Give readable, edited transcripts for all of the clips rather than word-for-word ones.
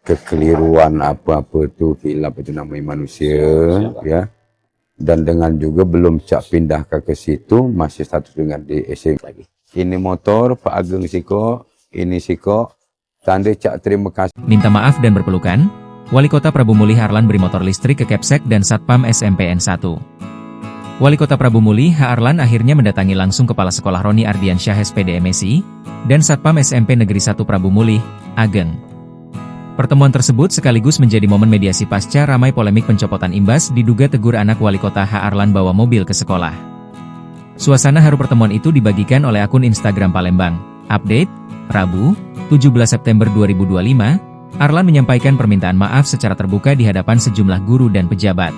kekeliruan apa-apa tu, hilaf itu namanya manusia, ya. Dan dengan juga belum cak pindahkan ke situ, masih status dengan di SMP. Ini motor Pak Ageng Siko, ini Siko, tanda cak terima kasih. Minta maaf dan berpelukan, Wali Kota Prabu Mulih Arlan beri motor listrik ke Kepsek dan Satpam SMPN 1. Wali Kota Prabu Mulih Arlan akhirnya mendatangi langsung Kepala Sekolah Roni Ardiansyah SPD MSI, dan Satpam SMP Negeri 1 Prabu Mulih, Ageng. Pertemuan tersebut sekaligus menjadi momen mediasi pasca ramai polemik pencopotan imbas diduga tegur anak Wali Kota Arlan bawa mobil ke sekolah. Suasana haru pertemuan itu dibagikan oleh akun Instagram Palembang. Update, Rabu, 17 September 2025, Arlan menyampaikan permintaan maaf secara terbuka di hadapan sejumlah guru dan pejabat.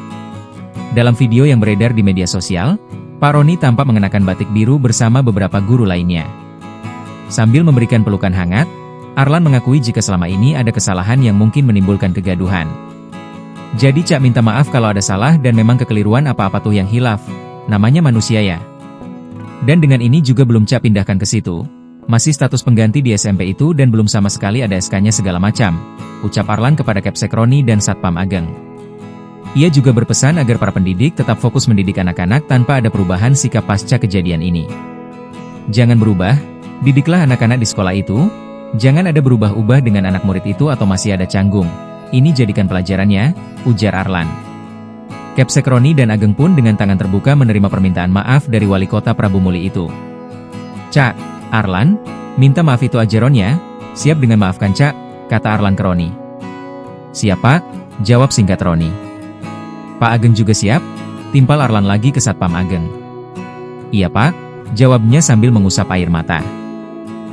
Dalam video yang beredar di media sosial, Pak Roni tampak mengenakan batik biru bersama beberapa guru lainnya. Sambil memberikan pelukan hangat, Arlan mengakui jika selama ini ada kesalahan yang mungkin menimbulkan kegaduhan. Jadi Cak minta maaf kalau ada salah dan memang kekeliruan apa-apa tuh yang hilaf. Namanya manusia ya. Dan dengan ini juga belum Cak pindahkan ke situ. Masih status pengganti di SMP itu dan belum sama sekali ada SK-nya segala macam. Ucap Arlan kepada Kepsek Roni dan Satpam Ageng. Ia juga berpesan agar para pendidik tetap fokus mendidik anak-anak tanpa ada perubahan sikap pasca kejadian ini. Jangan berubah, didiklah anak-anak di sekolah itu. Jangan ada berubah-ubah dengan anak murid itu atau masih ada canggung. Ini jadikan pelajarannya, ujar Arlan. Kepsek Roni dan Ageng pun dengan tangan terbuka menerima permintaan maaf dari Wali Kota Prabu Mulih itu. Cak, Arlan, minta maaf itu aja Ron ya, siap dengan maafkan Cak, kata Arlan ke Roni. Siap Pak, jawab singkat Roni. Pak Ageng juga siap, timpal Arlan lagi ke Satpam Ageng. Iya Pak, jawabnya sambil mengusap air mata.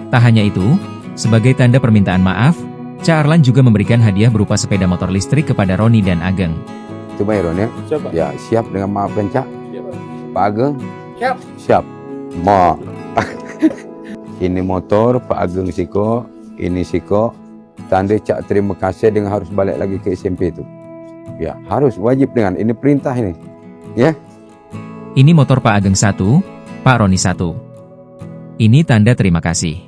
Tak hanya itu, sebagai tanda permintaan maaf, Cak Arlan juga memberikan hadiah berupa sepeda motor listrik kepada Roni dan Ageng. Coba ya Ron ya? Coba. Ya, siap dengan maafkan Cak. Siap. Pak Ageng? Siap. Siap. Ma. Ini motor Pak Ageng Siko, ini Siko, tanda Cak terima kasih dengan harus balik lagi ke SMP itu. Ya, harus wajib dengan ini perintah ini. Ya. Ini motor Pak Ageng 1, Pak Roni 1. Ini tanda terima kasih.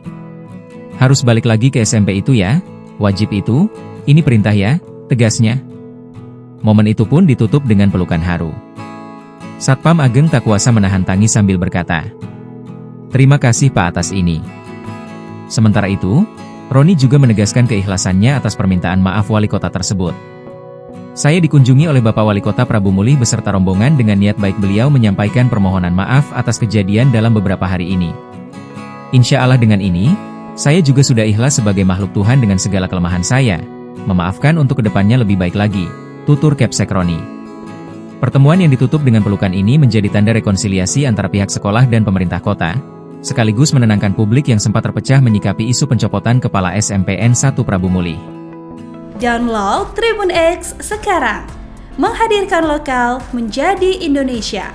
Harus balik lagi ke SMP itu ya, wajib itu, ini perintah ya, tegasnya. Momen itu pun ditutup dengan pelukan haru. Satpam Ageng tak kuasa menahan tangis sambil berkata, terima kasih Pak atas ini. Sementara itu, Roni juga menegaskan keikhlasannya atas permintaan maaf Wali Kota tersebut. Saya dikunjungi oleh Bapak Wali Kota Prabu Mulih beserta rombongan dengan niat baik beliau menyampaikan permohonan maaf atas kejadian dalam beberapa hari ini. Insya Allah dengan ini, saya juga sudah ikhlas sebagai makhluk Tuhan dengan segala kelemahan saya, memaafkan untuk kedepannya lebih baik lagi, tutur Kepsek Roni. Pertemuan yang ditutup dengan pelukan ini menjadi tanda rekonsiliasi antara pihak sekolah dan pemerintah kota, sekaligus menenangkan publik yang sempat terpecah menyikapi isu pencopotan Kepala SMPN 1 Prabu Mulih. Download Tribun X sekarang, menghadirkan lokal menjadi Indonesia.